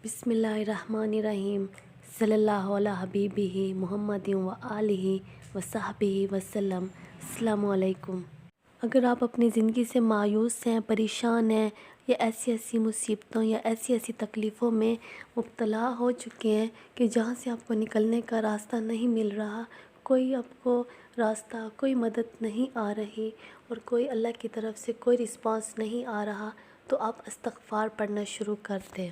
بسم اللہ الرحمن الرحیم صلی اللہ علیہ حبیبہ محمد و آلہ و صحبہ وسلم۔ السلام علیکم۔ اگر آپ اپنی زندگی سے مایوس ہیں، پریشان ہیں، یا ایسی مصیبتوں یا ایسی تکلیفوں میں مبتلا ہو چکے ہیں کہ جہاں سے آپ کو نکلنے کا راستہ نہیں مل رہا، کوئی آپ کو راستہ، کوئی مدد نہیں آ رہی اور کوئی اللہ کی طرف سے کوئی رسپانس نہیں آ رہا، تو آپ استغفار پڑھنا شروع کر دیں۔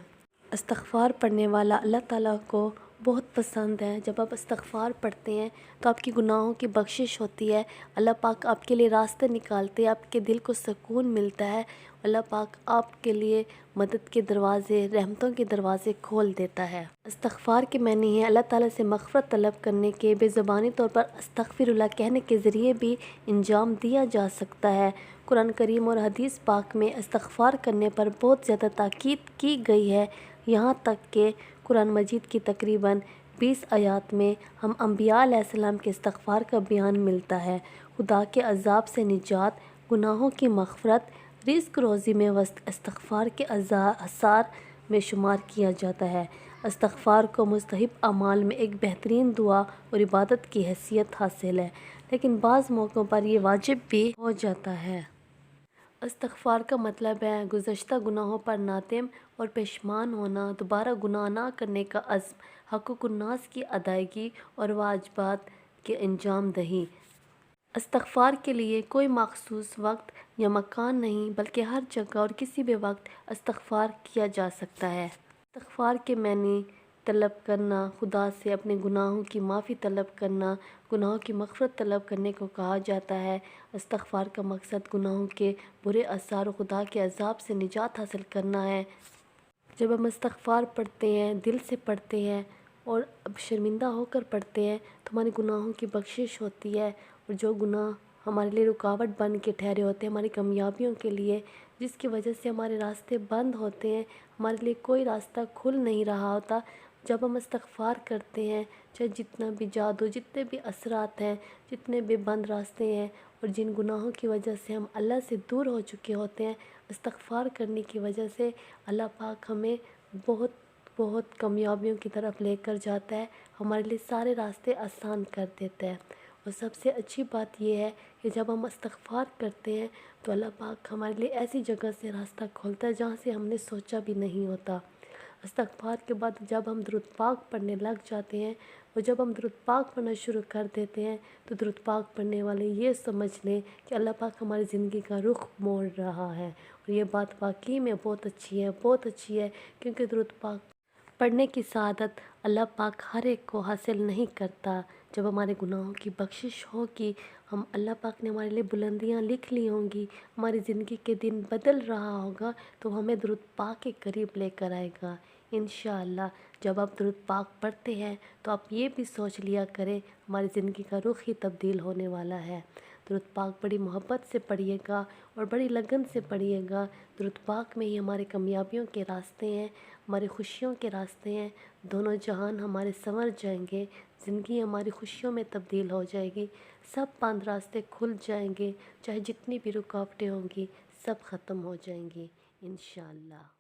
استغفار پڑھنے والا اللہ تعالیٰ کو بہت پسند ہے۔ جب آپ استغفار پڑھتے ہیں تو آپ کی گناہوں کی بخشش ہوتی ہے، اللہ پاک آپ کے لیے راستے نکالتے ہیں، آپ کے دل کو سکون ملتا ہے، اللہ پاک آپ کے لیے مدد کے دروازے، رحمتوں کے دروازے کھول دیتا ہے۔ استغفار کے معنی ہے اللہ تعالیٰ سے مغفرت طلب کرنے کے، بے زبانی طور پر استغفر اللہ کہنے کے ذریعے بھی انجام دیا جا سکتا ہے۔ قرآن کریم اور حدیث پاک میں استغفار کرنے پر بہت زیادہ تاکید کی گئی ہے، یہاں تک کہ قرآن مجید کی تقریباً 20 آیات میں ہم انبیاء علیہ السلام کے استغفار کا بیان ملتا ہے۔ خدا کے عذاب سے نجات، گناہوں کی مغفرت، رزق روزی میں وسط استغفار کے آثار میں شمار کیا جاتا ہے۔ استغفار کو مستحب اعمال میں ایک بہترین دعا اور عبادت کی حیثیت حاصل ہے، لیکن بعض موقعوں پر یہ واجب بھی ہو جاتا ہے۔ استغفار کا مطلب ہے گزشتہ گناہوں پر نادم اور پشیمان ہونا، دوبارہ گناہ نہ کرنے کا عزم، حقوق الناس کی ادائیگی اور واجبات کی انجام دہی۔ استغفار کے لیے کوئی مخصوص وقت یا مکان نہیں، بلکہ ہر جگہ اور کسی بھی وقت استغفار کیا جا سکتا ہے۔ استغفار کے معنی طلب کرنا، خدا سے اپنے گناہوں کی معافی طلب کرنا، گناہوں کی مغفرت طلب کرنے کو کہا جاتا ہے۔ استغفار کا مقصد گناہوں کے برے اثار اور خدا کے عذاب سے نجات حاصل کرنا ہے۔ جب ہم استغفار پڑھتے ہیں، دل سے پڑھتے ہیں اور شرمندہ ہو کر پڑھتے ہیں تو ہمارے گناہوں کی بخشش ہوتی ہے، اور جو گناہ ہمارے لیے رکاوٹ بن کے ٹھہرے ہوتے ہیں ہماری کامیابیوں کے لیے، جس کی وجہ سے ہمارے راستے بند ہوتے ہیں، ہمارے لیے کوئی راستہ کھل نہیں رہا ہوتا، جب ہم استغفار کرتے ہیں، چاہے جتنا بھی جادو، جتنے بھی اثرات ہیں، جتنے بھی بند راستے ہیں اور جن گناہوں کی وجہ سے ہم اللہ سے دور ہو چکے ہوتے ہیں، استغفار کرنے کی وجہ سے اللہ پاک ہمیں بہت کامیابیوں کی طرف لے کر جاتا ہے، ہمارے لیے سارے راستے آسان کر دیتا ہے۔ اور سب سے اچھی بات یہ ہے کہ جب ہم استغفار کرتے ہیں تو اللہ پاک ہمارے لیے ایسی جگہ سے راستہ کھولتا ہے جہاں سے ہم نے سوچا بھی نہیں ہوتا۔ استغفار کے بعد جب ہم درود پاک پڑھنے لگ جاتے ہیں اور جب ہم درود پاک پڑھنا شروع کر دیتے ہیں تو درود پاک پڑھنے والے یہ سمجھ لیں کہ اللہ پاک ہماری زندگی کا رخ موڑ رہا ہے، اور یہ بات واقعی میں بہت اچھی ہے، کیونکہ درود پاک پڑھنے کی سعادت اللہ پاک ہر ایک کو حاصل نہیں کرتا۔ جب ہمارے گناہوں کی بخشش ہوگی، اللہ پاک نے ہمارے لیے بلندیاں لکھ لی ہوں گی، ہماری زندگی کے دن بدل رہا ہوگا، تو ہمیں درود پاک کے قریب لے کر آئے گا انشاءاللہ۔ جب آپ درود پاک پڑھتے ہیں تو آپ یہ بھی سوچ لیا کریں ہماری زندگی کا رخ ہی تبدیل ہونے والا ہے۔ درود پاک بڑی محبت سے پڑھیے گا اور بڑی لگن سے پڑھیے گا۔ درود پاک میں ہی ہماری کامیابیوں کے راستے ہیں، ہماری خوشیوں کے راستے ہیں، دونوں جہان ہمارے سنور جائیں گے، زندگی ہماری خوشیوں میں تبدیل ہو جائے گی، سب بند راستے کھل جائیں گے، چاہے جتنی بھی رکاوٹیں ہوں گی سب ختم ہو جائیں گی انشاءاللہ۔